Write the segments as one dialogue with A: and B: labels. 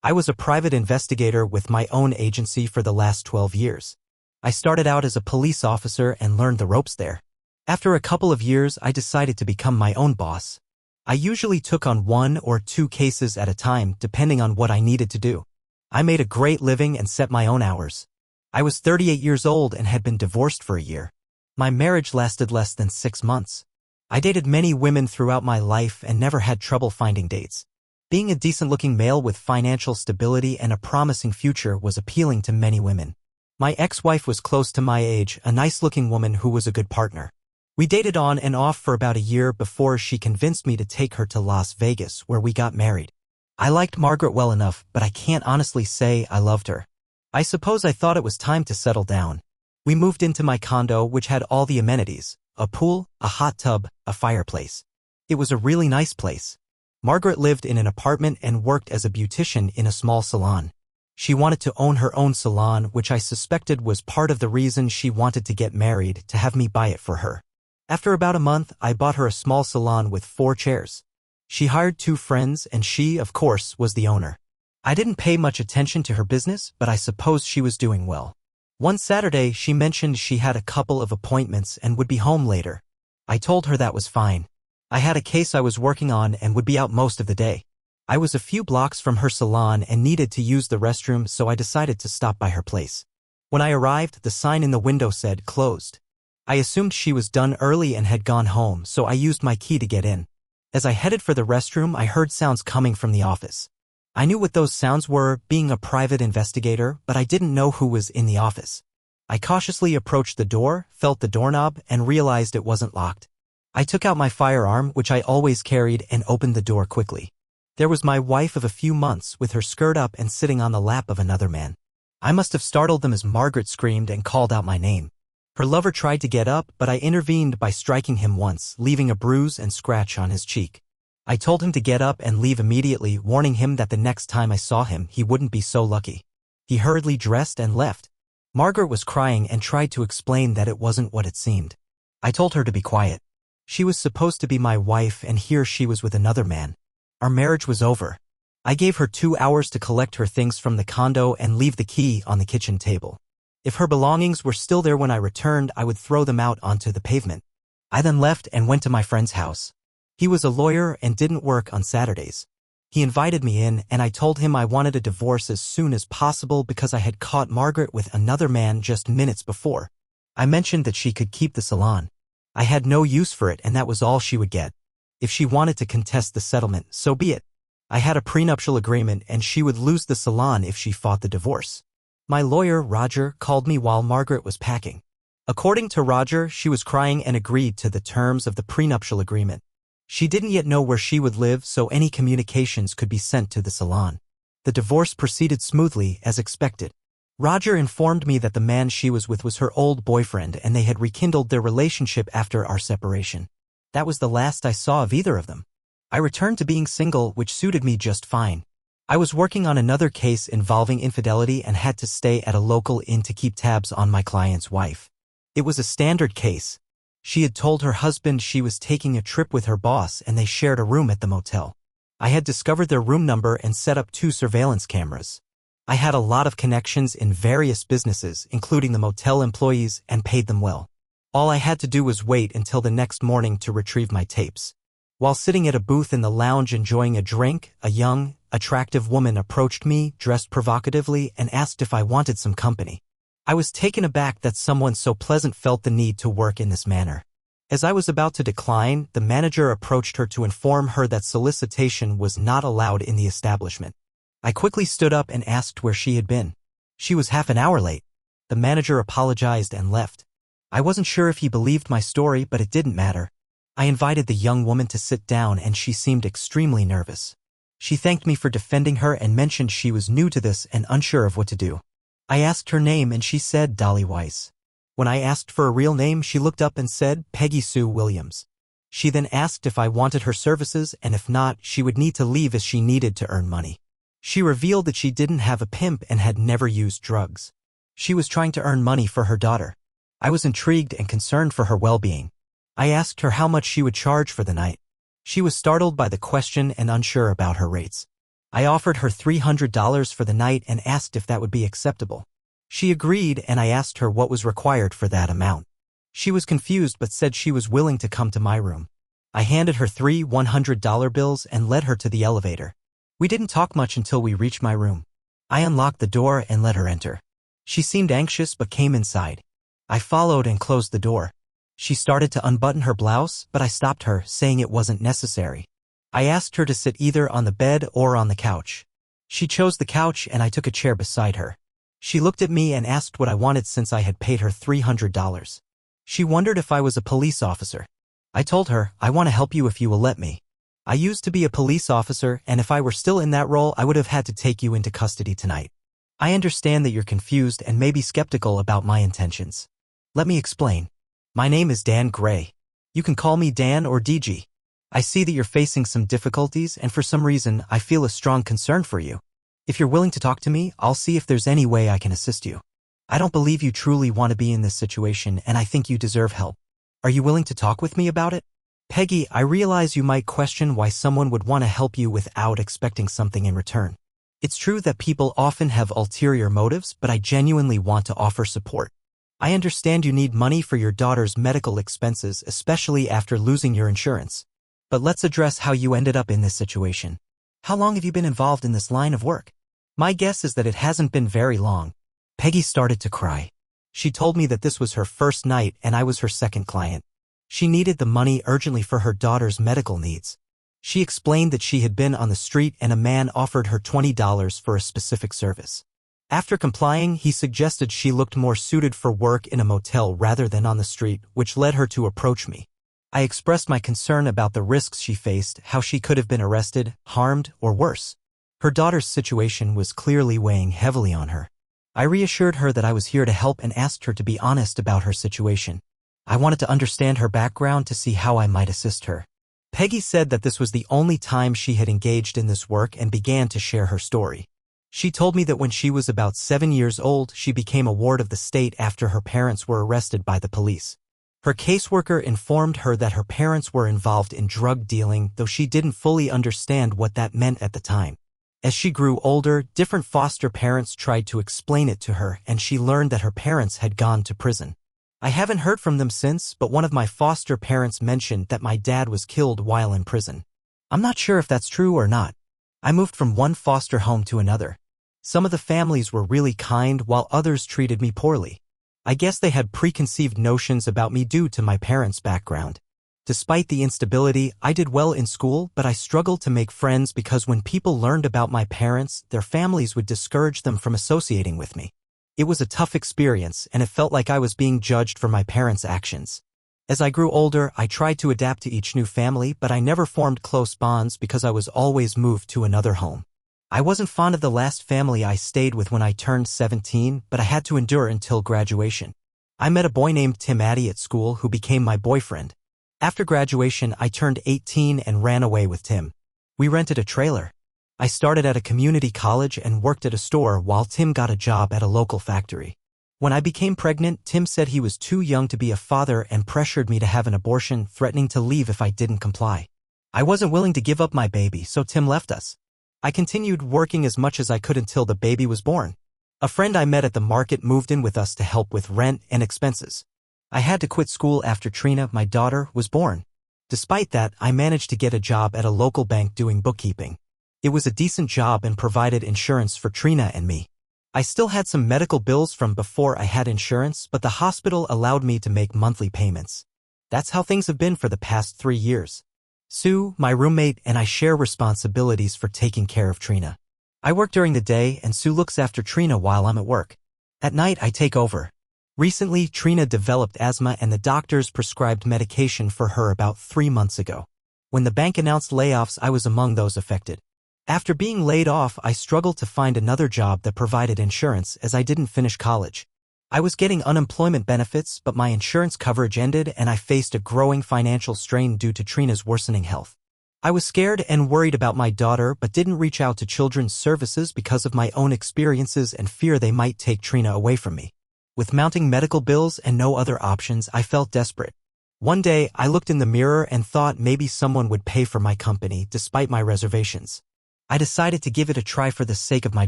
A: I was a private investigator with my own agency for the last 12 years. I started out as a police officer and learned the ropes there. After a couple of years, I decided to become my own boss. I usually took on 1 or 2 cases at a time depending on what I needed to do. I made a great living and set my own hours. I was 38 years old and had been divorced for a year. My marriage lasted less than 6 months. I dated many women throughout my life and never had trouble finding dates. Being a decent-looking male with financial stability and a promising future was appealing to many women. My ex-wife was close to my age, a nice-looking woman who was a good partner. We dated on and off for about a year before she convinced me to take her to Las Vegas, where we got married. I liked Margaret well enough, but I can't honestly say I loved her. I suppose I thought it was time to settle down. We moved into my condo, which had all the amenities: a pool, a hot tub, a fireplace. It was a really nice place. Margaret lived in an apartment and worked as a beautician in a small salon. She wanted to own her own salon, which I suspected was part of the reason she wanted to get married, to have me buy it for her. After about a month, I bought her a small salon with 4 chairs. She hired 2 friends, and she, of course, was the owner. I didn't pay much attention to her business, but I suppose she was doing well. One Saturday, she mentioned she had a couple of appointments and would be home later. I told her that was fine. I had a case I was working on and would be out most of the day. I was a few blocks from her salon and needed to use the restroom, so I decided to stop by her place. When I arrived, the sign in the window said closed. I assumed she was done early and had gone home, so I used my key to get in. As I headed for the restroom, I heard sounds coming from the office. I knew what those sounds were, being a private investigator, but I didn't know who was in the office. I cautiously approached the door, felt the doorknob, and realized it wasn't locked. I took out my firearm, which I always carried, and opened the door quickly. There was my wife of a few months with her skirt up and sitting on the lap of another man. I must have startled them as Margaret screamed and called out my name. Her lover tried to get up, but I intervened by striking him once, leaving a bruise and scratch on his cheek. I told him to get up and leave immediately, warning him that the next time I saw him, he wouldn't be so lucky. He hurriedly dressed and left. Margaret was crying and tried to explain that it wasn't what it seemed. I told her to be quiet. She was supposed to be my wife, and here she was with another man. Our marriage was over. I gave her 2 hours to collect her things from the condo and leave the key on the kitchen table. If her belongings were still there when I returned, I would throw them out onto the pavement. I then left and went to my friend's house. He was a lawyer and didn't work on Saturdays. He invited me in, and I told him I wanted a divorce as soon as possible because I had caught Margaret with another man just minutes before. I mentioned that she could keep the salon. I had no use for it, and that was all she would get. If she wanted to contest the settlement, so be it. I had a prenuptial agreement, and she would lose the salon if she fought the divorce. My lawyer, Roger, called me while Margaret was packing. According to Roger, she was crying and agreed to the terms of the prenuptial agreement. She didn't yet know where she would live, so any communications could be sent to the salon. The divorce proceeded smoothly, as expected. Roger informed me that the man she was with was her old boyfriend, and they had rekindled their relationship after our separation. That was the last I saw of either of them. I returned to being single, which suited me just fine. I was working on another case involving infidelity and had to stay at a local inn to keep tabs on my client's wife. It was a standard case. She had told her husband she was taking a trip with her boss, and they shared a room at the motel. I had discovered their room number and set up 2 surveillance cameras. I had a lot of connections in various businesses, including the motel employees, and paid them well. All I had to do was wait until the next morning to retrieve my tapes. While sitting at a booth in the lounge enjoying a drink, a young, attractive woman approached me, dressed provocatively, and asked if I wanted some company. I was taken aback that someone so pleasant felt the need to work in this manner. As I was about to decline, the manager approached her to inform her that solicitation was not allowed in the establishment. I quickly stood up and asked where she had been. She was half an hour late. The manager apologized and left. I wasn't sure if he believed my story, but it didn't matter. I invited the young woman to sit down, and she seemed extremely nervous. She thanked me for defending her and mentioned she was new to this and unsure of what to do. I asked her name, and she said Dolly Weiss. When I asked for a real name, she looked up and said Peggy Sue Williams. She then asked if I wanted her services, and if not, she would need to leave as she needed to earn money. She revealed that she didn't have a pimp and had never used drugs. She was trying to earn money for her daughter. I was intrigued and concerned for her well-being. I asked her how much she would charge for the night. She was startled by the question and unsure about her rates. I offered her $300 for the night and asked if that would be acceptable. She agreed, and I asked her what was required for that amount. She was confused but said she was willing to come to my room. I handed her 3 $100 bills and led her to the elevator. We didn't talk much until we reached my room. I unlocked the door and let her enter. She seemed anxious but came inside. I followed and closed the door. She started to unbutton her blouse, but I stopped her, saying it wasn't necessary. I asked her to sit either on the bed or on the couch. She chose the couch and I took a chair beside her. She looked at me and asked what I wanted since I had paid her $300. She wondered if I was a police officer. I told her, I want to help you if you will let me. I used to be a police officer, and if I were still in that role, I would have had to take you into custody tonight. I understand that you're confused and may be skeptical about my intentions. Let me explain. My name is Dan Gray. You can call me Dan or DG. I see that you're facing some difficulties, and for some reason, I feel a strong concern for you. If you're willing to talk to me, I'll see if there's any way I can assist you. I don't believe you truly want to be in this situation, and I think you deserve help. Are you willing to talk with me about it? Peggy, I realize you might question why someone would want to help you without expecting something in return. It's true that people often have ulterior motives, but I genuinely want to offer support. I understand you need money for your daughter's medical expenses, especially after losing your insurance. But let's address how you ended up in this situation. How long have you been involved in this line of work? My guess is that it hasn't been very long. Peggy started to cry. She told me that this was her first night and I was her second client. She needed the money urgently for her daughter's medical needs. She explained that she had been on the street and a man offered her $20 for a specific service. After complying, he suggested she looked more suited for work in a motel rather than on the street, which led her to approach me. I expressed my concern about the risks she faced, how she could have been arrested, harmed, or worse. Her daughter's situation was clearly weighing heavily on her. I reassured her that I was here to help and asked her to be honest about her situation. I wanted to understand her background to see how I might assist her. Peggy said that this was the only time she had engaged in this work and began to share her story. She told me that when she was about 7 years old, she became a ward of the state after her parents were arrested by the police. Her caseworker informed her that her parents were involved in drug dealing, though she didn't fully understand what that meant at the time. As she grew older, different foster parents tried to explain it to her, and she learned that her parents had gone to prison. I haven't heard from them since, but one of my foster parents mentioned that my dad was killed while in prison. I'm not sure if that's true or not. I moved from one foster home to another. Some of the families were really kind while others treated me poorly. I guess they had preconceived notions about me due to my parents' background. Despite the instability, I did well in school, but I struggled to make friends because when people learned about my parents, their families would discourage them from associating with me. It was a tough experience, and it felt like I was being judged for my parents' actions. As I grew older, I tried to adapt to each new family, but I never formed close bonds because I was always moved to another home. I wasn't fond of the last family I stayed with when I turned 17, but I had to endure until graduation. I met a boy named Tim Addy at school who became my boyfriend. After graduation, I turned 18 and ran away with Tim. We rented a trailer. I started at a community college and worked at a store while Tim got a job at a local factory. When I became pregnant, Tim said he was too young to be a father and pressured me to have an abortion, threatening to leave if I didn't comply. I wasn't willing to give up my baby, so Tim left us. I continued working as much as I could until the baby was born. A friend I met at the market moved in with us to help with rent and expenses. I had to quit school after Trina, my daughter, was born. Despite that, I managed to get a job at a local bank doing bookkeeping. It was a decent job and provided insurance for Trina and me. I still had some medical bills from before I had insurance, but the hospital allowed me to make monthly payments. That's how things have been for the past 3 years. Sue, my roommate, and I share responsibilities for taking care of Trina. I work during the day and Sue looks after Trina while I'm at work. At night, I take over. Recently, Trina developed asthma and the doctors prescribed medication for her about 3 months ago. When the bank announced layoffs, I was among those affected. After being laid off, I struggled to find another job that provided insurance as I didn't finish college. I was getting unemployment benefits, but my insurance coverage ended and I faced a growing financial strain due to Trina's worsening health. I was scared and worried about my daughter, but didn't reach out to Children's Services because of my own experiences and fear they might take Trina away from me. With mounting medical bills and no other options, I felt desperate. One day, I looked in the mirror and thought maybe someone would pay for my company despite my reservations. I decided to give it a try for the sake of my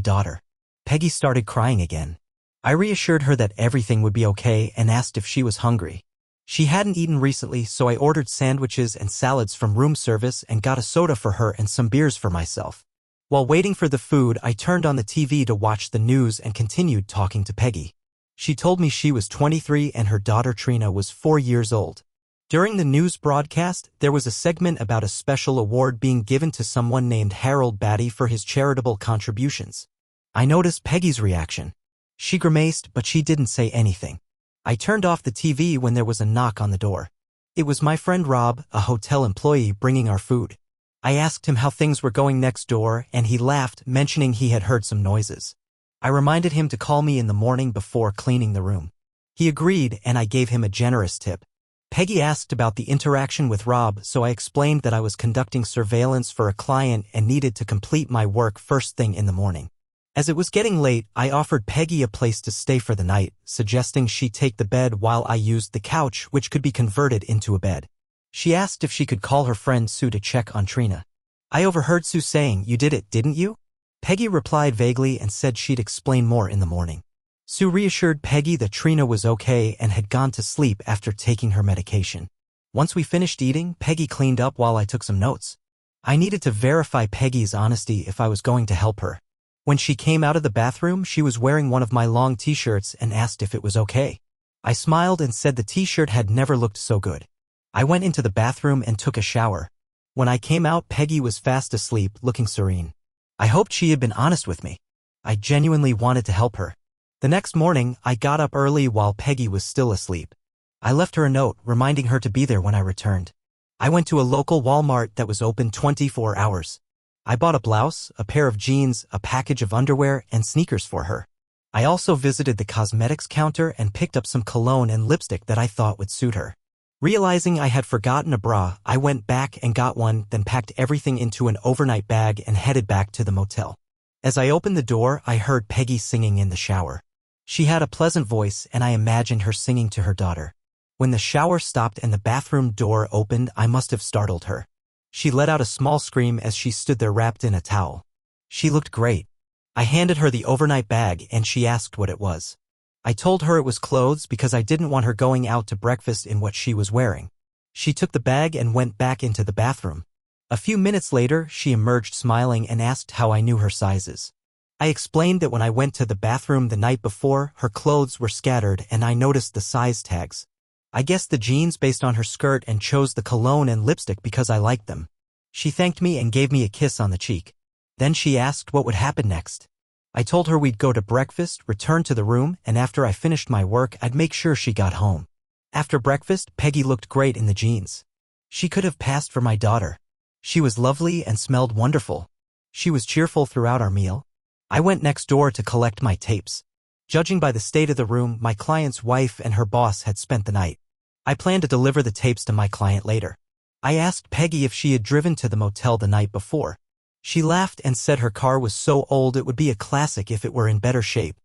A: daughter. Peggy started crying again. I reassured her that everything would be okay and asked if she was hungry. She hadn't eaten recently, so I ordered sandwiches and salads from room service and got a soda for her and some beers for myself. While waiting for the food, I turned on the TV to watch the news and continued talking to Peggy. She told me she was 23 and her daughter Trina was 4 years old. During the news broadcast, there was a segment about a special award being given to someone named Harold Batty for his charitable contributions. I noticed Peggy's reaction. She grimaced, but she didn't say anything. I turned off the TV when there was a knock on the door. It was my friend Rob, a hotel employee, bringing our food. I asked him how things were going next door, and he laughed, mentioning he had heard some noises. I reminded him to call me in the morning before cleaning the room. He agreed, and I gave him a generous tip. Peggy asked about the interaction with Rob, so I explained that I was conducting surveillance for a client and needed to complete my work first thing in the morning. As it was getting late, I offered Peggy a place to stay for the night, suggesting she take the bed while I used the couch, which could be converted into a bed. She asked if she could call her friend Sue to check on Trina. I overheard Sue saying, "You did it, didn't you?" Peggy replied vaguely and said she'd explain more in the morning. Sue reassured Peggy that Trina was okay and had gone to sleep after taking her medication. Once we finished eating, Peggy cleaned up while I took some notes. I needed to verify Peggy's honesty if I was going to help her. When she came out of the bathroom, she was wearing one of my long t-shirts and asked if it was okay. I smiled and said the t-shirt had never looked so good. I went into the bathroom and took a shower. When I came out, Peggy was fast asleep, looking serene. I hoped she had been honest with me. I genuinely wanted to help her. The next morning, I got up early while Peggy was still asleep. I left her a note, reminding her to be there when I returned. I went to a local Walmart that was open 24 hours. I bought a blouse, a pair of jeans, a package of underwear, and sneakers for her. I also visited the cosmetics counter and picked up some cologne and lipstick that I thought would suit her. Realizing I had forgotten a bra, I went back and got one, then packed everything into an overnight bag and headed back to the motel. As I opened the door, I heard Peggy singing in the shower. She had a pleasant voice, and I imagined her singing to her daughter. When the shower stopped and the bathroom door opened, I must have startled her. She let out a small scream as she stood there wrapped in a towel. She looked great. I handed her the overnight bag and she asked what it was. I told her it was clothes because I didn't want her going out to breakfast in what she was wearing. She took the bag and went back into the bathroom. A few minutes later, she emerged smiling and asked how I knew her sizes. I explained that when I went to the bathroom the night before, her clothes were scattered and I noticed the size tags. I guessed the jeans based on her skirt and chose the cologne and lipstick because I liked them. She thanked me and gave me a kiss on the cheek. Then she asked what would happen next. I told her we'd go to breakfast, return to the room, and after I finished my work, I'd make sure she got home. After breakfast, Peggy looked great in the jeans. She could have passed for my daughter. She was lovely and smelled wonderful. She was cheerful throughout our meal. I went next door to collect my tapes. Judging by the state of the room, my client's wife and her boss had spent the night. I planned to deliver the tapes to my client later. I asked Peggy if she had driven to the motel the night before. She laughed and said her car was so old it would be a classic if it were in better shape.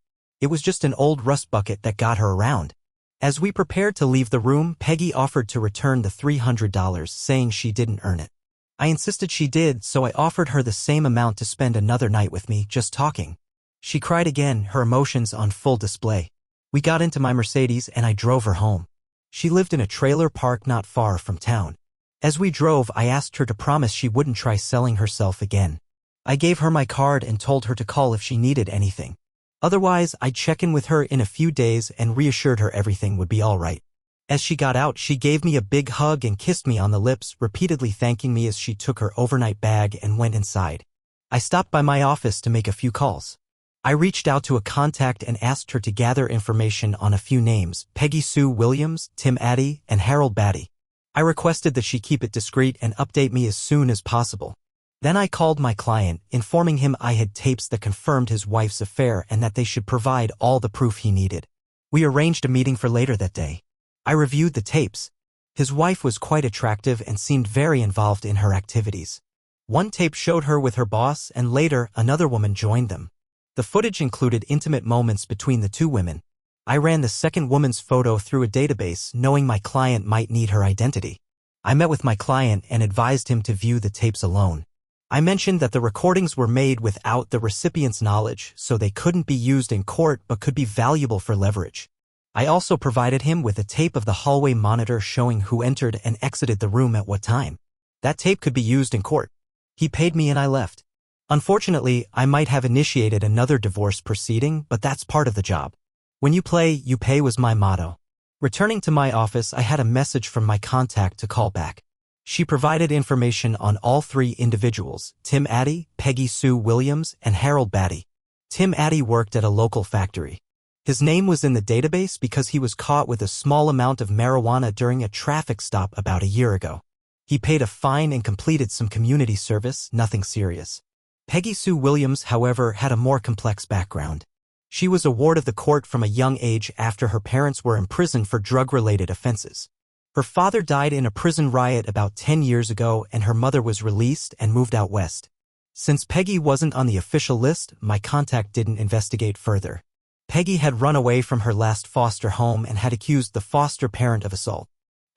A: It was just an old rust bucket that got her around. As we prepared to leave the room, Peggy offered to return the $300, saying she didn't earn it. I insisted she did, so I offered her the same amount to spend another night with me, just talking. She cried again, her emotions on full display. We got into my Mercedes and I drove her home. She lived in a trailer park not far from town. As we drove, I asked her to promise she wouldn't try selling herself again. I gave her my card and told her to call if she needed anything. Otherwise, I'd check in with her in a few days and reassured her everything would be all right. As she got out, she gave me a big hug and kissed me on the lips, repeatedly thanking me as she took her overnight bag and went inside. I stopped by my office to make a few calls. I reached out to a contact and asked her to gather information on a few names: Peggy Sue Williams, Tim Addy, and Harold Batty. I requested that she keep it discreet and update me as soon as possible. Then I called my client, informing him I had tapes that confirmed his wife's affair and that they should provide all the proof he needed. We arranged a meeting for later that day. I reviewed the tapes. His wife was quite attractive and seemed very involved in her activities. One tape showed her with her boss, and later another woman joined them. The footage included intimate moments between the two women. I ran the second woman's photo through a database, knowing my client might need her identity. I met with my client and advised him to view the tapes alone. I mentioned that the recordings were made without the recipient's knowledge, so they couldn't be used in court but could be valuable for leverage. I also provided him with a tape of the hallway monitor showing who entered and exited the room at what time. That tape could be used in court. He paid me and I left. Unfortunately, I might have initiated another divorce proceeding, but that's part of the job. When you play, you pay was my motto. Returning to my office, I had a message from my contact to call back. She provided information on all three individuals, Tim Addy, Peggy Sue Williams, and Harold Batty. Tim Addy worked at a local factory. His name was in the database because he was caught with a small amount of marijuana during a traffic stop about a year ago. He paid a fine and completed some community service, nothing serious. Peggy Sue Williams, however, had a more complex background. She was a ward of the court from a young age after her parents were imprisoned for drug-related offenses. Her father died in a prison riot about 10 years ago and her mother was released and moved out west. Since Peggy wasn't on the official list, my contact didn't investigate further. Peggy had run away from her last foster home and had accused the foster parent of assault.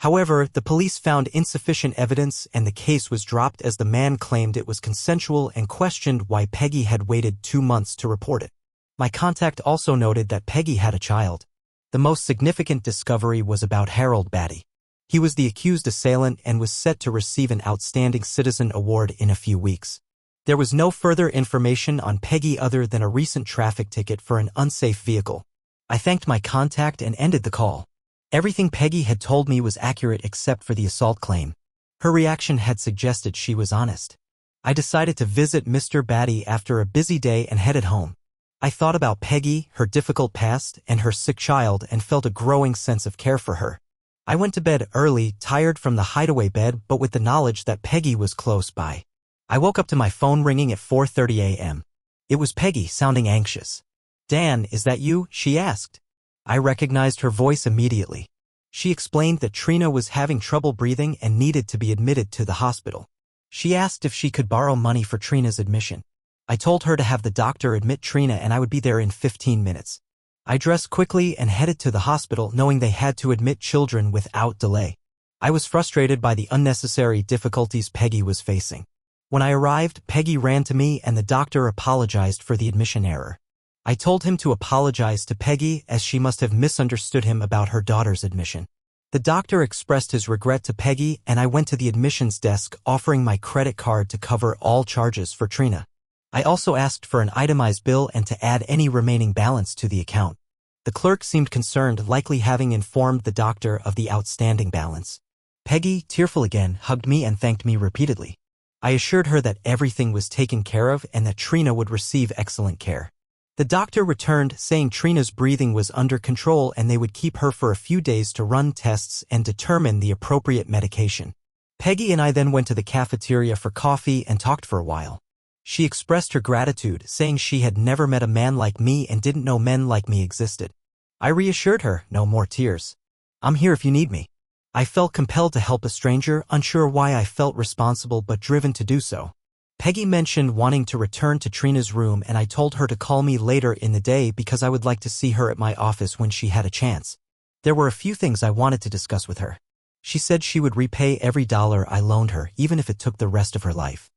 A: However, the police found insufficient evidence and the case was dropped as the man claimed it was consensual and questioned why Peggy had waited 2 months to report it. My contact also noted that Peggy had a child. The most significant discovery was about Harold Batty. He was the accused assailant and was set to receive an Outstanding Citizen Award in a few weeks. There was no further information on Peggy other than a recent traffic ticket for an unsafe vehicle. I thanked my contact and ended the call. Everything Peggy had told me was accurate except for the assault claim. Her reaction had suggested she was honest. I decided to visit Mr. Batty after a busy day and headed home. I thought about Peggy, her difficult past, and her sick child and felt a growing sense of care for her. I went to bed early, tired from the hideaway bed but with the knowledge that Peggy was close by. I woke up to my phone ringing at 4:30 a.m. It was Peggy, sounding anxious. "Dan, is that you?" she asked. I recognized her voice immediately. She explained that Trina was having trouble breathing and needed to be admitted to the hospital. She asked if she could borrow money for Trina's admission. I told her to have the doctor admit Trina and I would be there in 15 minutes. I dressed quickly and headed to the hospital knowing they had to admit children without delay. I was frustrated by the unnecessary difficulties Peggy was facing. When I arrived, Peggy ran to me and the doctor apologized for the admission error. I told him to apologize to Peggy as she must have misunderstood him about her daughter's admission. The doctor expressed his regret to Peggy and I went to the admissions desk offering my credit card to cover all charges for Trina. I also asked for an itemized bill and to add any remaining balance to the account. The clerk seemed concerned, likely having informed the doctor of the outstanding balance. Peggy, tearful again, hugged me and thanked me repeatedly. I assured her that everything was taken care of and that Trina would receive excellent care. The doctor returned, saying Trina's breathing was under control and they would keep her for a few days to run tests and determine the appropriate medication. Peggy and I then went to the cafeteria for coffee and talked for a while. She expressed her gratitude, saying she had never met a man like me and didn't know men like me existed. I reassured her, no more tears. I'm here if you need me. I felt compelled to help a stranger, unsure why I felt responsible but driven to do so. Peggy mentioned wanting to return to Trina's room and I told her to call me later in the day because I would like to see her at my office when she had a chance. There were a few things I wanted to discuss with her. She said she would repay every dollar I loaned her, even if it took the rest of her life.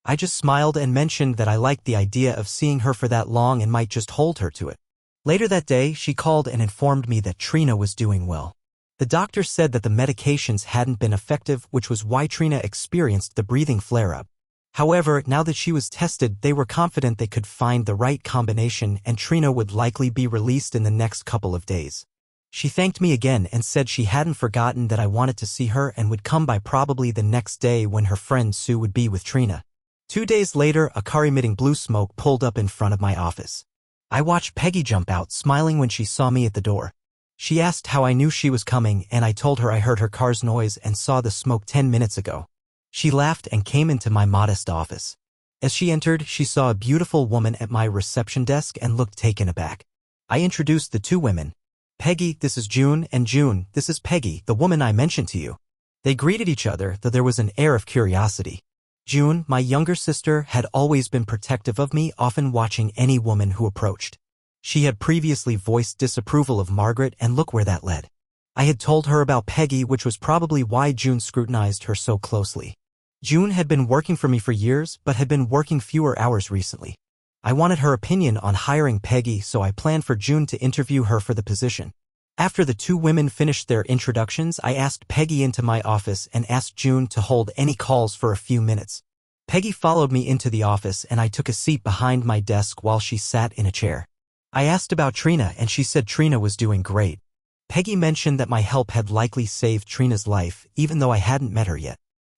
A: I just smiled and mentioned that I liked the idea of seeing her for that long and might just hold her to it. Later that day, she called and informed me that Trina was doing well. The doctor said that the medications hadn't been effective, which was why Trina experienced the breathing flare-up. However, now that she was tested, they were confident they could find the right combination and Trina would likely be released in the next couple of days. She thanked me again and said she hadn't forgotten that I wanted to see her and would come by probably the next day when her friend Sue would be with Trina. 2 days later, a car emitting blue smoke pulled up in front of my office. I watched Peggy jump out, smiling when she saw me at the door. She asked how I knew she was coming and I told her I heard her car's noise and saw the smoke 10 minutes ago. She laughed and came into my modest office. As she entered, she saw a beautiful woman at my reception desk and looked taken aback. I introduced the two women. "Peggy, this is June, and June, this is Peggy, the woman I mentioned to you." They greeted each other, though there was an air of curiosity. June, my younger sister, had always been protective of me, often watching any woman who approached. She had previously voiced disapproval of Margaret, and look where that led. I had told her about Peggy, which was probably why June scrutinized her so closely. June had been working for me for years but had been working fewer hours recently. I wanted her opinion on hiring Peggy, so I planned for June to interview her for the position. After the two women finished their introductions, I asked Peggy into my office and asked June to hold any calls for a few minutes. Peggy followed me into the office and I took a seat behind my desk while she sat in a chair. I asked about Trina and she said Trina was doing great. Peggy mentioned that my help had likely saved Trina's life, even though I hadn't met her yet.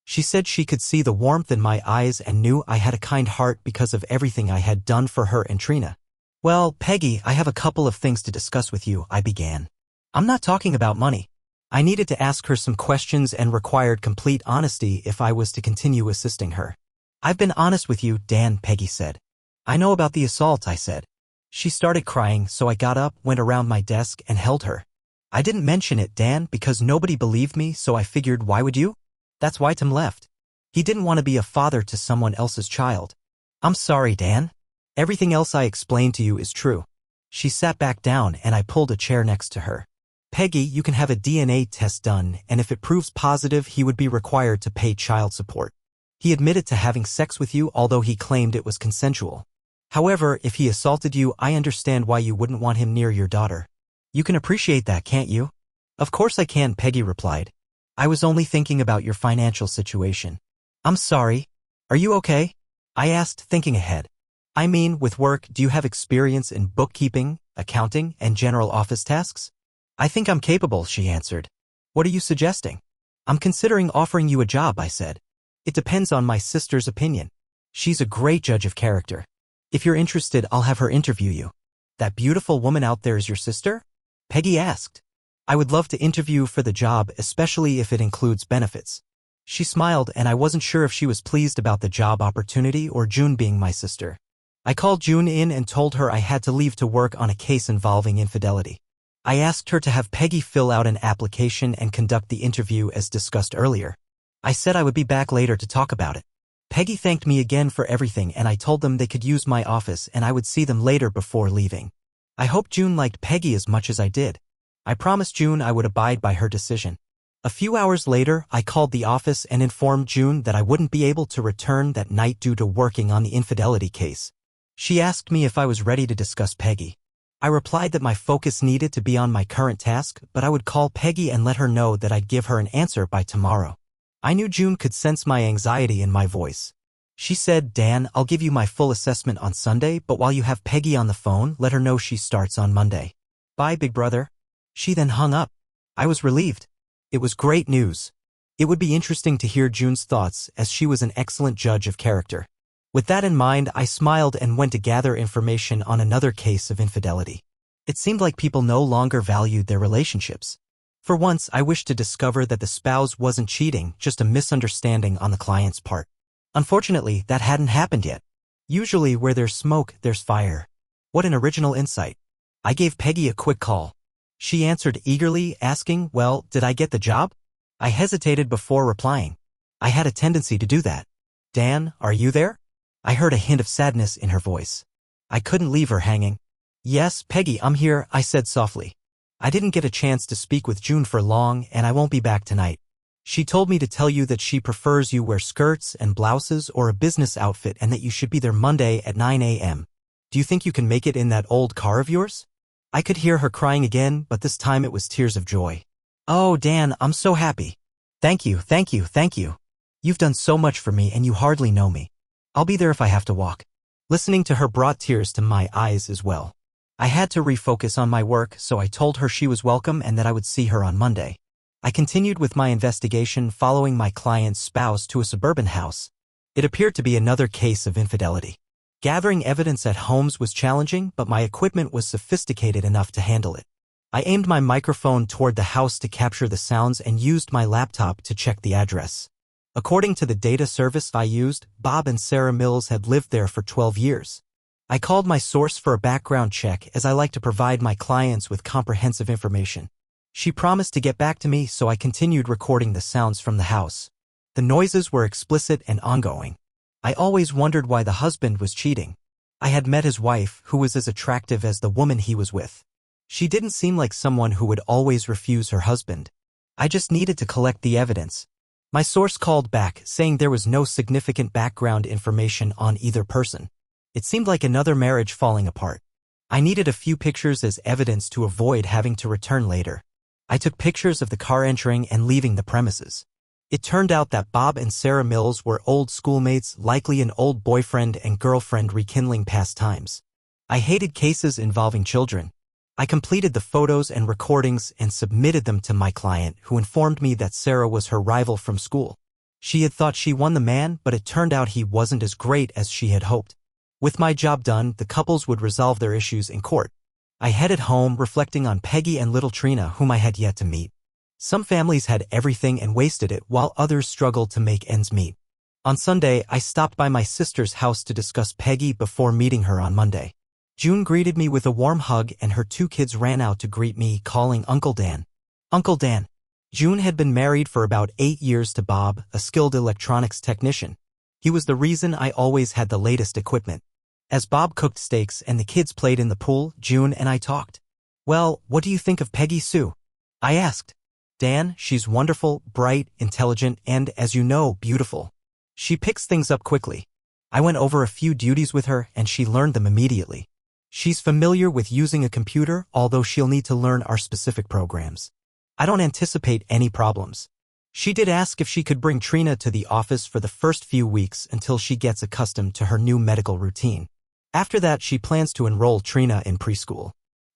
A: She said she could see the warmth in my eyes and knew I had a kind heart because of everything I had done for her and Trina. Well, Peggy, I have a couple of things to discuss with you, I began. I'm not talking about money. I needed to ask her some questions and required complete honesty if I was to continue assisting her. I've been honest with you, Dan, Peggy said. I know about the assault, I said. She started crying, so I got up, went around my desk, and held her. I didn't mention it, Dan, because nobody believed me, so I figured, why would you? That's why Tim left. He didn't want to be a father to someone else's child. I'm sorry, Dan. Everything else I explained to you is true. She sat back down and I pulled a chair next to her. Peggy, you can have a DNA test done, and if it proves positive, he would be required to pay child support. He admitted to having sex with you, although he claimed it was consensual. However, if he assaulted you, I understand why you wouldn't want him near your daughter. You can appreciate that, can't you? Of course I can, Peggy replied. I was only thinking about your financial situation. I'm sorry. Are you okay? I asked, thinking ahead. I mean, with work, do you have experience in bookkeeping, accounting, and general office tasks? I think I'm capable, she answered. What are you suggesting? I'm considering offering you a job, I said. It depends on my sister's opinion. She's a great judge of character. If you're interested, I'll have her interview you. That beautiful woman out there is your sister? Peggy asked. I would love to interview for the job, especially if it includes benefits. She smiled and I wasn't sure if she was pleased about the job opportunity or June being my sister. I called June in and told her I had to leave to work on a case involving infidelity. I asked her to have Peggy fill out an application and conduct the interview as discussed earlier. I said I would be back later to talk about it. Peggy thanked me again for everything and I told them they could use my office and I would see them later before leaving. I hope June liked Peggy as much as I did. I promised June I would abide by her decision. A few hours later, I called the office and informed June that I wouldn't be able to return that night due to working on the infidelity case. She asked me if I was ready to discuss Peggy. I replied that my focus needed to be on my current task, but I would call Peggy and let her know that I'd give her an answer by tomorrow. I knew June could sense my anxiety in my voice. She said, Dan, I'll give you my full assessment on Sunday, but while you have Peggy on the phone, let her know she starts on Monday. Bye, big brother. She then hung up. I was relieved. It was great news. It would be interesting to hear June's thoughts, as she was an excellent judge of character. With that in mind, I smiled and went to gather information on another case of infidelity. It seemed like people no longer valued their relationships. For once, I wished to discover that the spouse wasn't cheating, just a misunderstanding on the client's part. Unfortunately, that hadn't happened yet. Usually where there's smoke, there's fire. What an original insight. I gave Peggy a quick call. She answered eagerly, asking, well, did I get the job? I hesitated before replying. I had a tendency to do that. Dan, are you there? I heard a hint of sadness in her voice. I couldn't leave her hanging. Yes, Peggy, I'm here, I said softly. I didn't get a chance to speak with June for long, and I won't be back tonight. She told me to tell you that she prefers you wear skirts and blouses or a business outfit and that you should be there Monday at 9 a.m. Do you think you can make it in that old car of yours? I could hear her crying again, but this time it was tears of joy. Oh, Dan, I'm so happy. Thank you, thank you, thank you. You've done so much for me and you hardly know me. I'll be there if I have to walk. Listening to her brought tears to my eyes as well. I had to refocus on my work, so I told her she was welcome and that I would see her on Monday. I continued with my investigation, following my client's spouse to a suburban house. It appeared to be another case of infidelity. Gathering evidence at homes was challenging, but my equipment was sophisticated enough to handle it. I aimed my microphone toward the house to capture the sounds and used my laptop to check the address. According to the data service I used, Bob and Sarah Mills had lived there for 12 years. I called my source for a background check, as I like to provide my clients with comprehensive information. She promised to get back to me, so I continued recording the sounds from the house. The noises were explicit and ongoing. I always wondered why the husband was cheating. I had met his wife, who was as attractive as the woman he was with. She didn't seem like someone who would always refuse her husband. I just needed to collect the evidence. My source called back, saying there was no significant background information on either person. It seemed like another marriage falling apart. I needed a few pictures as evidence to avoid having to return later. I took pictures of the car entering and leaving the premises. It turned out that Bob and Sarah Mills were old schoolmates, likely an old boyfriend and girlfriend rekindling past times. I hated cases involving children. I completed the photos and recordings and submitted them to my client, who informed me that Sarah was her rival from school. She had thought she won the man, but it turned out he wasn't as great as she had hoped. With my job done, the couples would resolve their issues in court. I headed home, reflecting on Peggy and little Trina, whom I had yet to meet. Some families had everything and wasted it, while others struggled to make ends meet. On Sunday, I stopped by my sister's house to discuss Peggy before meeting her on Monday. June greeted me with a warm hug, and her 2 kids ran out to greet me, calling Uncle Dan. Uncle Dan. June had been married for about 8 years to Bob, a skilled electronics technician. He was the reason I always had the latest equipment. As Bob cooked steaks and the kids played in the pool, June and I talked. "Well, what do you think of Peggy Sue?" I asked. "Dan, she's wonderful, bright, intelligent, and, as you know, beautiful. She picks things up quickly. I went over a few duties with her, and she learned them immediately. She's familiar with using a computer, although she'll need to learn our specific programs. I don't anticipate any problems." She did ask if she could bring Trina to the office for the first few weeks until she gets accustomed to her new medical routine. After that, she plans to enroll Trina in preschool.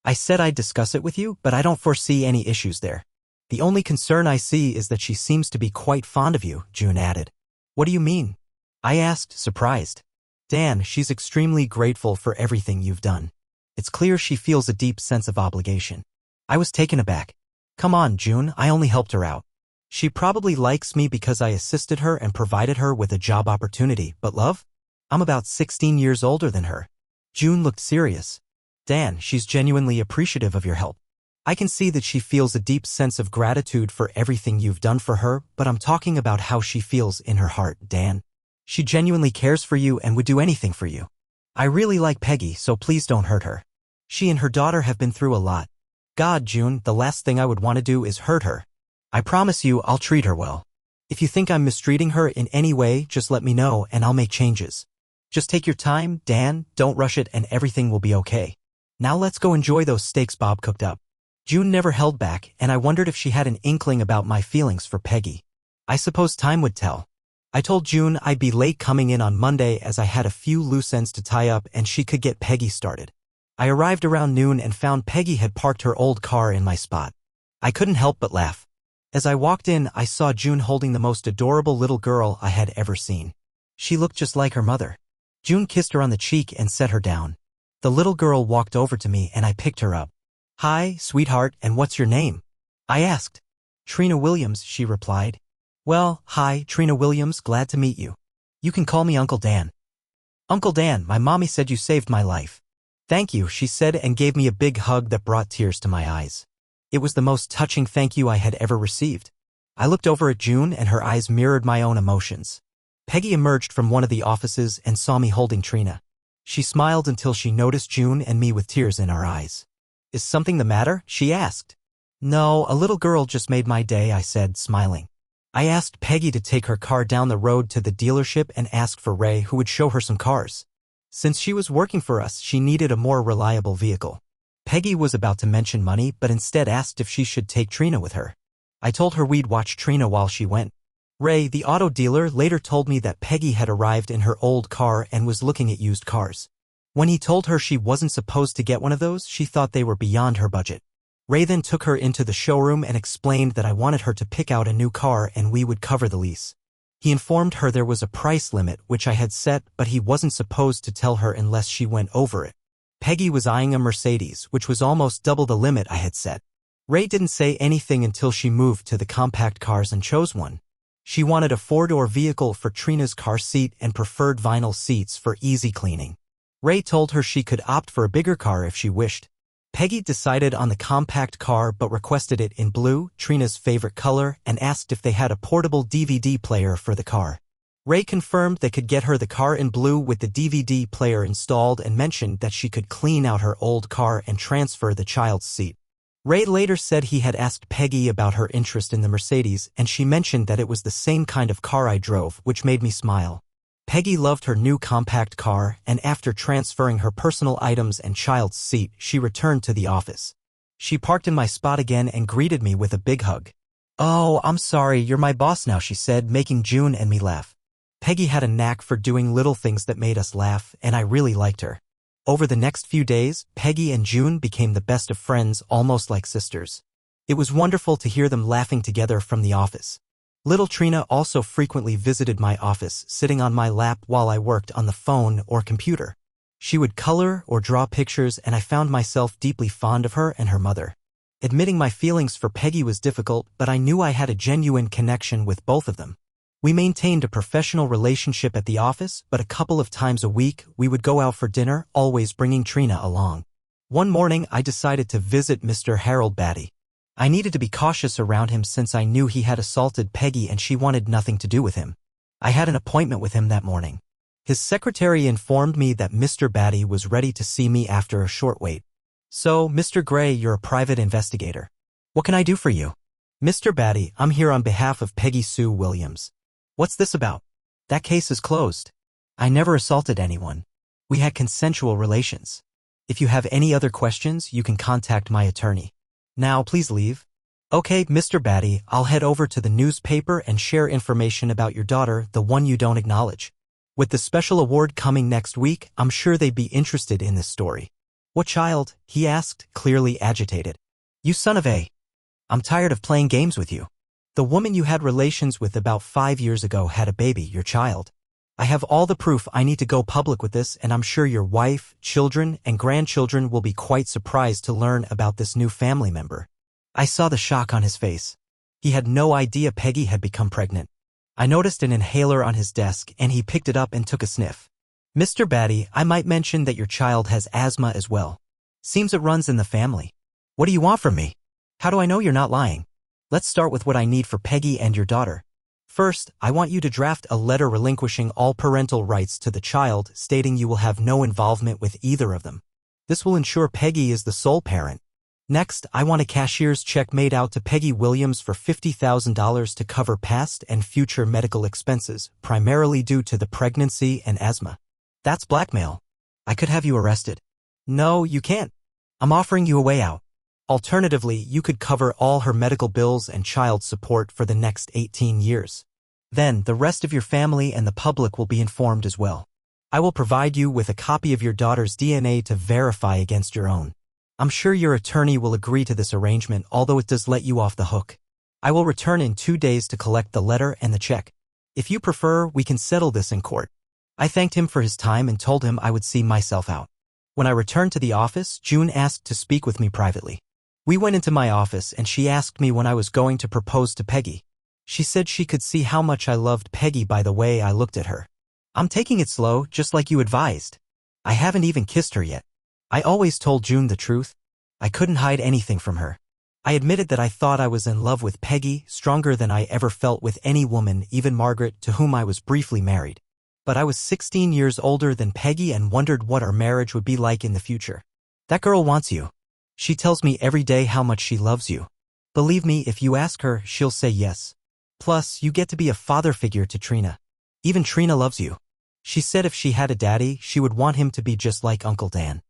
A: I said I'd discuss it with you, but I don't foresee any issues there. The only concern I see is that she seems to be quite fond of you, June added. What do you mean? I asked, surprised. Dan, she's extremely grateful for everything you've done. It's clear she feels a deep sense of obligation. I was taken aback. Come on, June, I only helped her out. She probably likes me because I assisted her and provided her with a job opportunity, but love? I'm about 16 years older than her. June looked serious. Dan, she's genuinely appreciative of your help. I can see that she feels a deep sense of gratitude for everything you've done for her, but I'm talking about how she feels in her heart, Dan. She genuinely cares for you and would do anything for you. I really like Peggy, so please don't hurt her. She and her daughter have been through a lot. God, June, the last thing I would want to do is hurt her. I promise you I'll treat her well. If you think I'm mistreating her in any way, just let me know and I'll make changes. Just take your time, Dan, don't rush it, and everything will be okay. Now let's go enjoy those steaks Bob cooked up. June never held back, and I wondered if she had an inkling about my feelings for Peggy. I suppose time would tell. I told June I'd be late coming in on Monday as I had a few loose ends to tie up and she could get Peggy started. I arrived around noon and found Peggy had parked her old car in my spot. I couldn't help but laugh. As I walked in, I saw June holding the most adorable little girl I had ever seen. She looked just like her mother. June kissed her on the cheek and set her down. The little girl walked over to me and I picked her up. "Hi, sweetheart, and what's your name?" I asked. "Trina Williams," she replied. "Well, hi, Trina Williams, glad to meet you. You can call me Uncle Dan." "Uncle Dan, my mommy said you saved my life." "Thank you," she said and gave me a big hug that brought tears to my eyes. It was the most touching thank you I had ever received. I looked over at June and her eyes mirrored my own emotions. Peggy emerged from one of the offices and saw me holding Trina. She smiled until she noticed June and me with tears in our eyes. "Is something the matter?" she asked. "No, a little girl just made my day," I said, smiling. I asked Peggy to take her car down the road to the dealership and asked for Ray, who would show her some cars. Since she was working for us, she needed a more reliable vehicle. Peggy was about to mention money, but instead asked if she should take Trina with her. I told her we'd watch Trina while she went. Ray, the auto dealer, later told me that Peggy had arrived in her old car and was looking at used cars. When he told her she wasn't supposed to get one of those, she thought they were beyond her budget. Ray then took her into the showroom and explained that I wanted her to pick out a new car and we would cover the lease. He informed her there was a price limit which I had set, but he wasn't supposed to tell her unless she went over it. Peggy was eyeing a Mercedes, which was almost double the limit I had set. Ray didn't say anything until she moved to the compact cars and chose one. She wanted a 4-door vehicle for Trina's car seat and preferred vinyl seats for easy cleaning. Ray told her she could opt for a bigger car if she wished. Peggy decided on the compact car but requested it in blue, Trina's favorite color, and asked if they had a portable DVD player for the car. Ray confirmed they could get her the car in blue with the DVD player installed and mentioned that she could clean out her old car and transfer the child's seat. Ray later said he had asked Peggy about her interest in the Mercedes, and she mentioned that it was the same kind of car I drove, which made me smile. Peggy loved her new compact car, and after transferring her personal items and child's seat, she returned to the office. She parked in my spot again and greeted me with a big hug. "Oh, I'm sorry, you're my boss now," she said, making June and me laugh. Peggy had a knack for doing little things that made us laugh, and I really liked her. Over the next few days, Peggy and June became the best of friends, almost like sisters. It was wonderful to hear them laughing together from the office. Little Trina also frequently visited my office, sitting on my lap while I worked on the phone or computer. She would color or draw pictures, and I found myself deeply fond of her and her mother. Admitting my feelings for Peggy was difficult, but I knew I had a genuine connection with both of them. We maintained a professional relationship at the office, but a couple of times a week, we would go out for dinner, always bringing Trina along. One morning, I decided to visit Mr. Harold Batty. I needed to be cautious around him since I knew he had assaulted Peggy and she wanted nothing to do with him. I had an appointment with him that morning. His secretary informed me that Mr. Batty was ready to see me after a short wait. "So, Mr. Gray, you're a private investigator. What can I do for you?" "Mr. Batty, I'm here on behalf of Peggy Sue Williams." "What's this about?" "That case is closed. I never assaulted anyone. We had consensual relations. If you have any other questions, you can contact my attorney. Now, please leave." "Okay, Mr. Batty, I'll head over to the newspaper and share information about your daughter, the one you don't acknowledge. With the special award coming next week, I'm sure they'd be interested in this story." "What child?" he asked, clearly agitated. "You son of a... I'm tired of playing games with you. The woman you had relations with about 5 years ago had a baby, your child. I have all the proof. I need to go public with this, and I'm sure your wife, children, and grandchildren will be quite surprised to learn about this new family member." I saw the shock on his face. He had no idea Peggy had become pregnant. I noticed an inhaler on his desk, and he picked it up and took a sniff. "Mr. Batty, I might mention that your child has asthma as well. Seems it runs in the family. What do you want from me? How do I know you're not lying? Let's start with what I need for Peggy and your daughter. First, I want you to draft a letter relinquishing all parental rights to the child, stating you will have no involvement with either of them. This will ensure Peggy is the sole parent. Next, I want a cashier's check made out to Peggy Williams for $50,000 to cover past and future medical expenses, primarily due to the pregnancy and asthma. That's blackmail. I could have you arrested." "No, you can't. I'm offering you a way out. Alternatively, you could cover all her medical bills and child support for the next 18 years. Then, the rest of your family and the public will be informed as well. I will provide you with a copy of your daughter's DNA to verify against your own. I'm sure your attorney will agree to this arrangement, although it does let you off the hook. I will return in 2 days to collect the letter and the check. If you prefer, we can settle this in court." I thanked him for his time and told him I would see myself out. When I returned to the office, June asked to speak with me privately. We went into my office and she asked me when I was going to propose to Peggy. She said she could see how much I loved Peggy by the way I looked at her. "I'm taking it slow, just like you advised. I haven't even kissed her yet." I always told June the truth. I couldn't hide anything from her. I admitted that I thought I was in love with Peggy, stronger than I ever felt with any woman, even Margaret, to whom I was briefly married. But I was 16 years older than Peggy and wondered what our marriage would be like in the future. "That girl wants you. She tells me every day how much she loves you. Believe me, if you ask her, she'll say yes. Plus, you get to be a father figure to Trina. Even Trina loves you. She said if she had a daddy, she would want him to be just like Uncle Dan."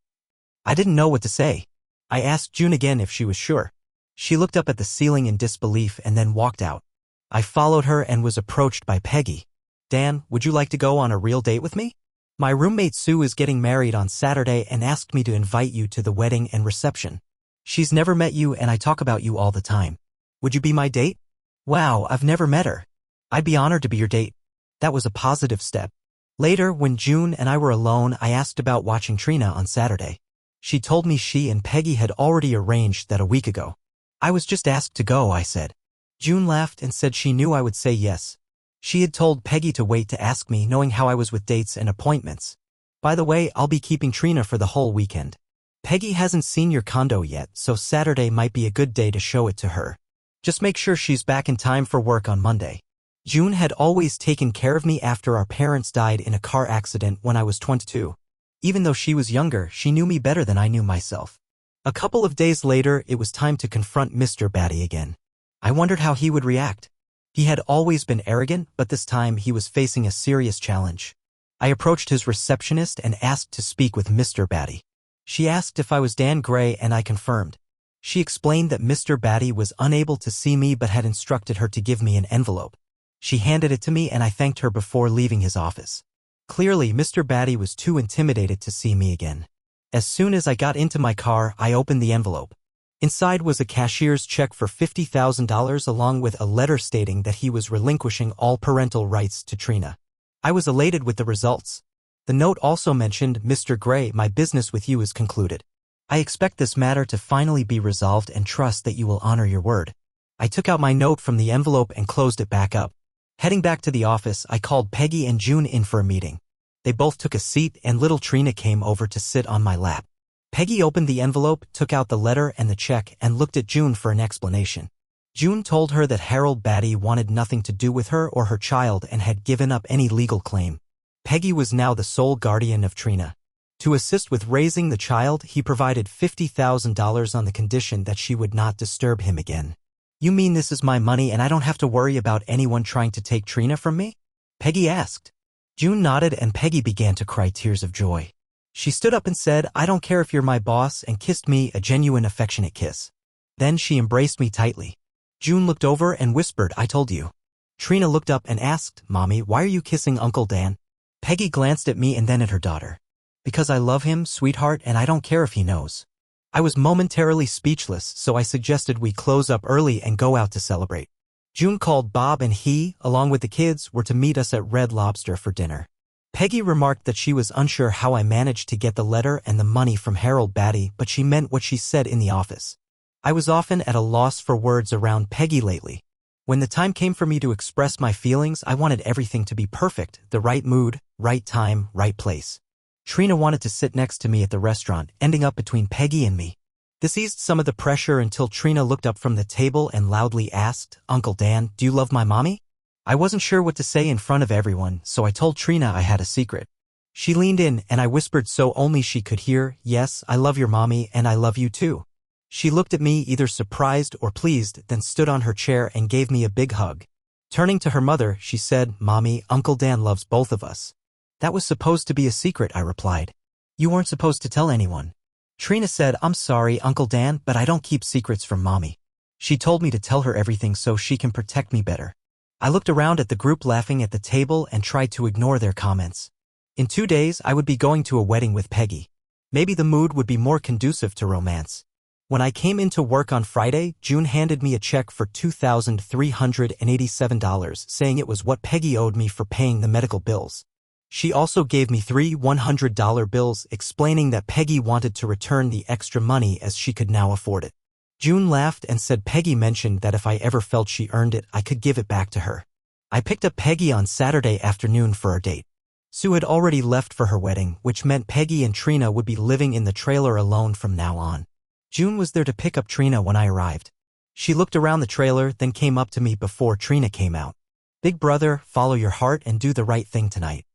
A: I didn't know what to say. I asked June again if she was sure. She looked up at the ceiling in disbelief and then walked out. I followed her and was approached by Peggy. "Dan, would you like to go on a real date with me? My roommate Sue is getting married on Saturday and asked me to invite you to the wedding and reception. She's never met you and I talk about you all the time. Would you be my date?" "Wow, I've never met her. I'd be honored to be your date." That was a positive step. Later, when June and I were alone, I asked about watching Trina on Saturday. She told me she and Peggy had already arranged that a week ago. "I was just asked to go," I said. June laughed and said she knew I would say yes. She had told Peggy to wait to ask me, knowing how I was with dates and appointments. "By the way, I'll be keeping Trina for the whole weekend. Peggy hasn't seen your condo yet, so Saturday might be a good day to show it to her. Just make sure she's back in time for work on Monday." June had always taken care of me after our parents died in a car accident when I was 22. Even though she was younger, she knew me better than I knew myself. A couple of days later, it was time to confront Mr. Batty again. I wondered how he would react. He had always been arrogant, but this time he was facing a serious challenge. I approached his receptionist and asked to speak with Mr. Batty. She asked if I was Dan Gray, and I confirmed. She explained that Mr. Batty was unable to see me but had instructed her to give me an envelope. She handed it to me and I thanked her before leaving his office. Clearly, Mr. Batty was too intimidated to see me again. As soon as I got into my car, I opened the envelope. Inside was a cashier's check for $50,000 along with a letter stating that he was relinquishing all parental rights to Trina. I was elated with the results. The note also mentioned, "Mr. Gray, my business with you is concluded. I expect this matter to finally be resolved and trust that you will honor your word." I took out my note from the envelope and closed it back up. Heading back to the office, I called Peggy and June in for a meeting. They both took a seat and little Trina came over to sit on my lap. Peggy opened the envelope, took out the letter and the check, and looked at June for an explanation. June told her that Harold Batty wanted nothing to do with her or her child and had given up any legal claim. Peggy was now the sole guardian of Trina. To assist with raising the child, he provided $50,000 on the condition that she would not disturb him again. "You mean this is my money and I don't have to worry about anyone trying to take Trina from me?" Peggy asked. June nodded and Peggy began to cry tears of joy. She stood up and said, "I don't care if you're my boss," and kissed me, a genuine affectionate kiss. Then she embraced me tightly. June looked over and whispered, "I told you." Trina looked up and asked, "Mommy, why are you kissing Uncle Dan?" Peggy glanced at me and then at her daughter. "Because I love him, sweetheart, and I don't care if he knows." I was momentarily speechless, so I suggested we close up early and go out to celebrate. June called Bob and he, along with the kids, were to meet us at Red Lobster for dinner. Peggy remarked that she was unsure how I managed to get the letter and the money from Harold Batty, but she meant what she said in the office. I was often at a loss for words around Peggy lately. When the time came for me to express my feelings, I wanted everything to be perfect, the right mood, right time, right place. Trina wanted to sit next to me at the restaurant, ending up between Peggy and me. This eased some of the pressure until Trina looked up from the table and loudly asked, "Uncle Dan, do you love my mommy?" I wasn't sure what to say in front of everyone, so I told Trina I had a secret. She leaned in and I whispered so only she could hear, "Yes, I love your mommy and I love you too." She looked at me either surprised or pleased, then stood on her chair and gave me a big hug. Turning to her mother, she said, "Mommy, Uncle Dan loves both of us." "That was supposed to be a secret," I replied. "You weren't supposed to tell anyone." Trina said, "I'm sorry, Uncle Dan, but I don't keep secrets from Mommy. She told me to tell her everything so she can protect me better." I looked around at the group laughing at the table and tried to ignore their comments. In 2 days, I would be going to a wedding with Peggy. Maybe the mood would be more conducive to romance. When I came into work on Friday, June handed me a check for $2,387, saying it was what Peggy owed me for paying the medical bills. She also gave me 3 $100 bills, explaining that Peggy wanted to return the extra money as she could now afford it. June laughed and said Peggy mentioned that if I ever felt she earned it, I could give it back to her. I picked up Peggy on Saturday afternoon for our date. Sue had already left for her wedding, which meant Peggy and Trina would be living in the trailer alone from now on. June was there to pick up Trina when I arrived. She looked around the trailer, then came up to me before Trina came out. "Big brother, follow your heart and do the right thing tonight."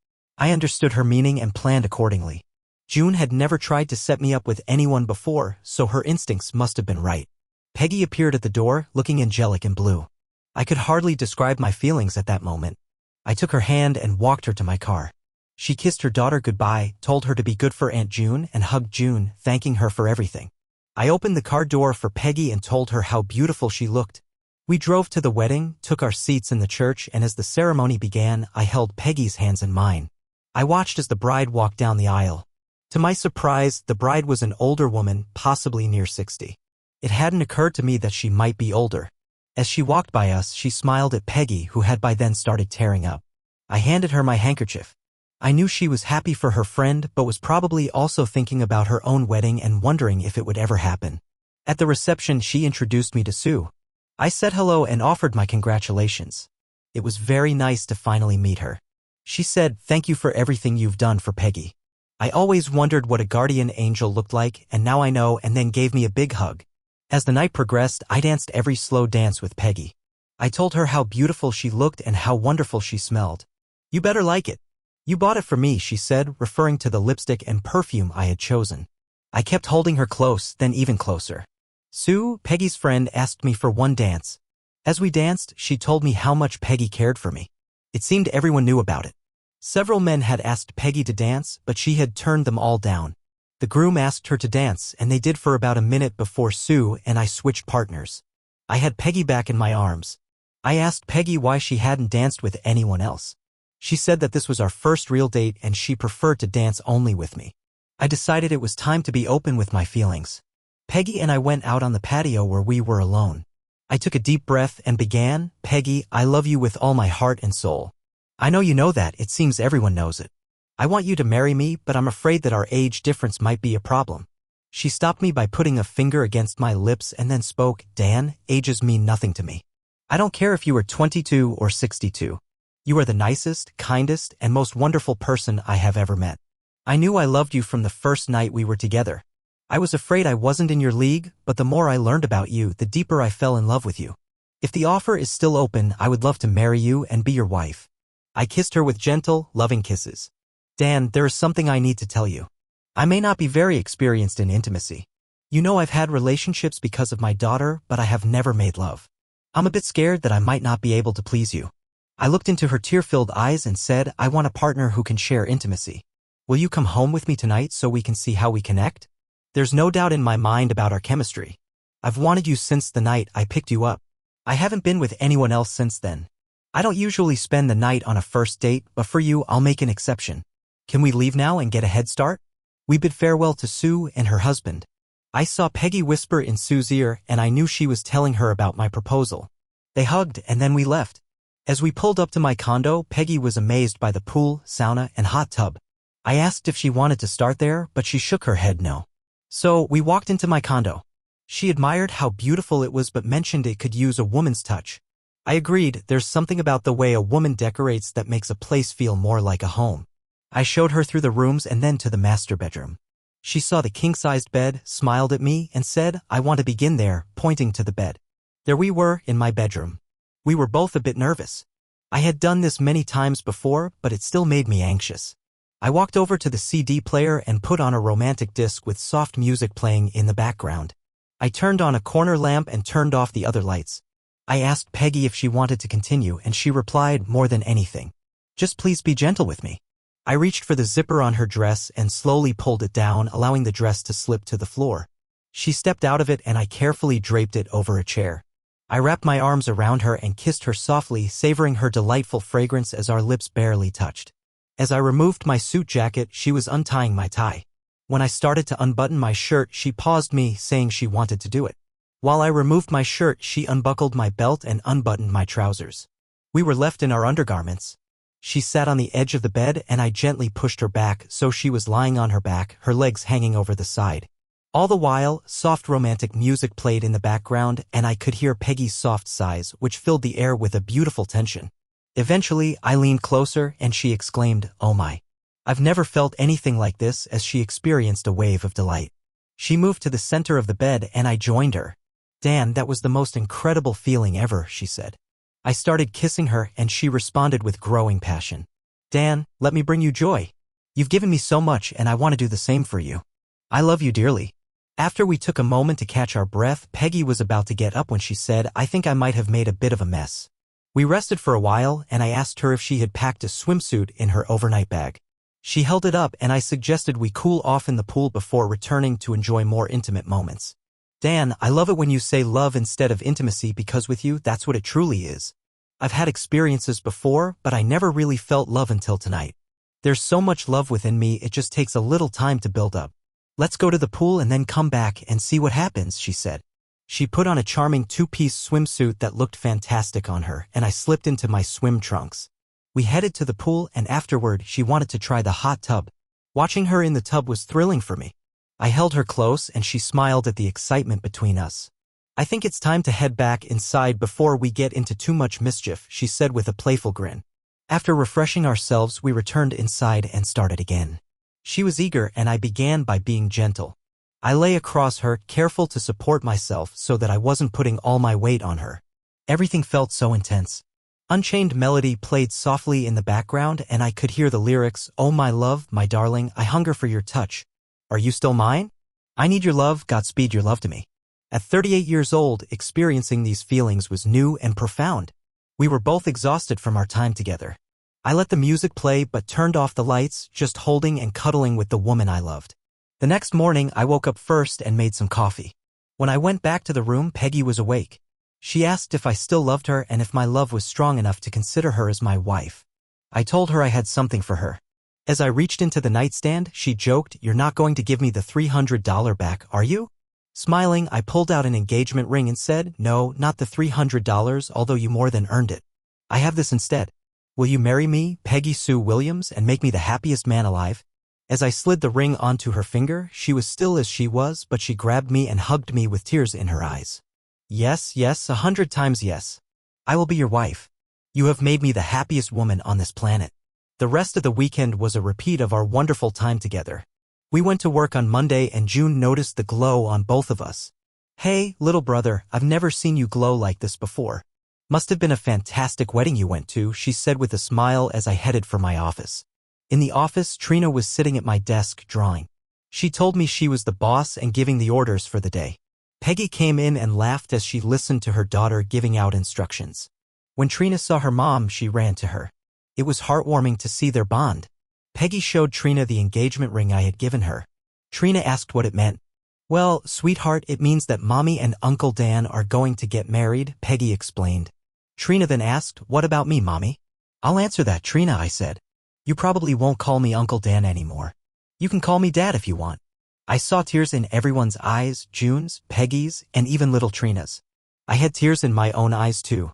A: I understood her meaning and planned accordingly. June had never tried to set me up with anyone before, so her instincts must have been right. Peggy appeared at the door, looking angelic in blue. I could hardly describe my feelings at that moment. I took her hand and walked her to my car. She kissed her daughter goodbye, told her to be good for Aunt June, and hugged June, thanking her for everything. I opened the car door for Peggy and told her how beautiful she looked. We drove to the wedding, took our seats in the church, and as the ceremony began, I held Peggy's hands in mine. I watched as the bride walked down the aisle. To my surprise, the bride was an older woman, possibly near 60. It hadn't occurred to me that she might be older. As she walked by us, she smiled at Peggy, who had by then started tearing up. I handed her my handkerchief. I knew she was happy for her friend, but was probably also thinking about her own wedding and wondering if it would ever happen. At the reception, she introduced me to Sue. I said hello and offered my congratulations. It was very nice to finally meet her. She said, "Thank you for everything you've done for Peggy. I always wondered what a guardian angel looked like, and now I know," and then gave me a big hug. As the night progressed, I danced every slow dance with Peggy. I told her how beautiful she looked and how wonderful she smelled. "You better like it. You bought it for me," she said, referring to the lipstick and perfume I had chosen. I kept holding her close, then even closer. Sue, Peggy's friend, asked me for one dance. As we danced, she told me how much Peggy cared for me. It seemed everyone knew about it. Several men had asked Peggy to dance, but she had turned them all down. The groom asked her to dance, and they did for about a minute before Sue and I switched partners. I had Peggy back in my arms. I asked Peggy why she hadn't danced with anyone else. She said that this was our first real date and she preferred to dance only with me. I decided it was time to be open with my feelings. Peggy and I went out on the patio where we were alone. I took a deep breath and began, "Peggy, I love you with all my heart and soul. I know you know that, it seems everyone knows it. I want you to marry me, but I'm afraid that our age difference might be a problem." She stopped me by putting a finger against my lips and then spoke, "Dan, ages mean nothing to me. I don't care if you are 22 or 62. You are the nicest, kindest, and most wonderful person I have ever met. I knew I loved you from the first night we were together. I was afraid I wasn't in your league, but the more I learned about you, the deeper I fell in love with you. If the offer is still open, I would love to marry you and be your wife." I kissed her with gentle, loving kisses. "Dan, there is something I need to tell you. I may not be very experienced in intimacy. You know I've had relationships because of my daughter, but I have never made love. I'm a bit scared that I might not be able to please you." I looked into her tear-filled eyes and said, "I want a partner who can share intimacy. Will you come home with me tonight so we can see how we connect? There's no doubt in my mind about our chemistry. I've wanted you since the night I picked you up. I haven't been with anyone else since then. I don't usually spend the night on a first date, but for you I'll make an exception. Can we leave now and get a head start?" We bid farewell to Sue and her husband. I saw Peggy whisper in Sue's ear and I knew she was telling her about my proposal. They hugged and then we left. As we pulled up to my condo, Peggy was amazed by the pool, sauna, and hot tub. I asked if she wanted to start there, but she shook her head no. So we walked into my condo. She admired how beautiful it was but mentioned it could use a woman's touch. I agreed, there's something about the way a woman decorates that makes a place feel more like a home. I showed her through the rooms and then to the master bedroom. She saw the king-sized bed, smiled at me, and said, "I want to begin there," pointing to the bed. There we were, in my bedroom. We were both a bit nervous. I had done this many times before, but it still made me anxious. I walked over to the CD player and put on a romantic disc with soft music playing in the background. I turned on a corner lamp and turned off the other lights. I asked Peggy if she wanted to continue and she replied, "More than anything. Just please be gentle with me." I reached for the zipper on her dress and slowly pulled it down, allowing the dress to slip to the floor. She stepped out of it and I carefully draped it over a chair. I wrapped my arms around her and kissed her softly, savoring her delightful fragrance as our lips barely touched. As I removed my suit jacket, she was untying my tie. When I started to unbutton my shirt, she paused me, saying she wanted to do it. While I removed my shirt, she unbuckled my belt and unbuttoned my trousers. We were left in our undergarments. She sat on the edge of the bed and I gently pushed her back so she was lying on her back, her legs hanging over the side. All the while, soft romantic music played in the background and I could hear Peggy's soft sighs, which filled the air with a beautiful tension. Eventually, I leaned closer and she exclaimed, "Oh my. I've never felt anything like this," as she experienced a wave of delight. She moved to the center of the bed and I joined her. "Dan, that was the most incredible feeling ever," she said. I started kissing her and she responded with growing passion. "Dan, let me bring you joy. You've given me so much and I want to do the same for you. I love you dearly." After we took a moment to catch our breath, Peggy was about to get up when she said, "I think I might have made a bit of a mess." We rested for a while and I asked her if she had packed a swimsuit in her overnight bag. She held it up and I suggested we cool off in the pool before returning to enjoy more intimate moments. "Dan, I love it when you say love instead of intimacy because with you, that's what it truly is. I've had experiences before, but I never really felt love until tonight. There's so much love within me, it just takes a little time to build up. Let's go to the pool and then come back and see what happens," she said. She put on a charming two-piece swimsuit that looked fantastic on her, and I slipped into my swim trunks. We headed to the pool and afterward she wanted to try the hot tub. Watching her in the tub was thrilling for me. I held her close and she smiled at the excitement between us. "I think it's time to head back inside before we get into too much mischief," she said with a playful grin. After refreshing ourselves, we returned inside and started again. She was eager and I began by being gentle. I lay across her, careful to support myself so that I wasn't putting all my weight on her. Everything felt so intense. Unchained melody played softly in the background and I could hear the lyrics, "Oh my love, my darling, I hunger for your touch. Are you still mine?" I need your love, Godspeed your love to me. At 38 years old, experiencing these feelings was new and profound. We were both exhausted from our time together. I let the music play but turned off the lights, just holding and cuddling with the woman I loved. The next morning, I woke up first and made some coffee. When I went back to the room, Peggy was awake. She asked if I still loved her and if my love was strong enough to consider her as my wife. I told her I had something for her. As I reached into the nightstand, she joked, "You're not going to give me the $300 back, are you?" Smiling, I pulled out an engagement ring and said, "No, not the $300, although you more than earned it. I have this instead. Will you marry me, Peggy Sue Williams, and make me the happiest man alive?" As I slid the ring onto her finger, she was still as she was, but she grabbed me and hugged me with tears in her eyes. "Yes, yes, 100 times yes. I will be your wife. You have made me the happiest woman on this planet." The rest of the weekend was a repeat of our wonderful time together. We went to work on Monday and June noticed the glow on both of us. "Hey, little brother, I've never seen you glow like this before. Must have been a fantastic wedding you went to," she said with a smile as I headed for my office. In the office, Trina was sitting at my desk drawing. She told me she was the boss and giving the orders for the day. Peggy came in and laughed as she listened to her daughter giving out instructions. When Trina saw her mom, she ran to her. It was heartwarming to see their bond. Peggy showed Trina the engagement ring I had given her. Trina asked what it meant. "Well, sweetheart, it means that Mommy and Uncle Dan are going to get married," Peggy explained. Trina then asked, "What about me, Mommy?" "I'll answer that, Trina," I said. "You probably won't call me Uncle Dan anymore. You can call me Dad if you want." I saw tears in everyone's eyes, June's, Peggy's, and even little Trina's. I had tears in my own eyes too.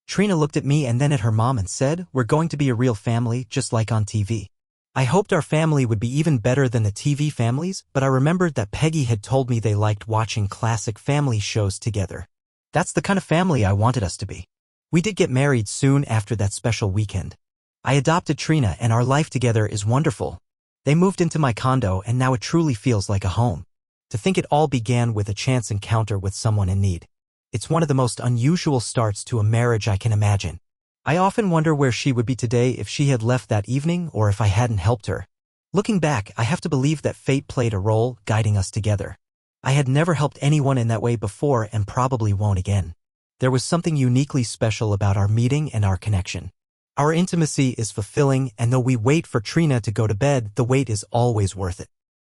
A: Trina looked at me and then at her mom and said, "We're going to be a real family, just like on TV." I hoped our family would be even better than the TV families, but I remembered that Peggy had told me they liked watching classic family shows together. That's the kind of family I wanted us to be. We did get married soon after that special weekend. I adopted Trina and our life together is wonderful. They moved into my condo and now it truly feels like a home. To think it all began with a chance encounter with someone in need. It's one of the most unusual starts to a marriage I can imagine. I often wonder where she would be today if she had left that evening or if I hadn't helped her. Looking back, I have to believe that fate played a role, guiding us together. I had never helped anyone in that way before and probably won't again. There was something uniquely special about our meeting and our connection. Our intimacy is fulfilling, and though we wait for Trina to go to bed, the wait is always worth it.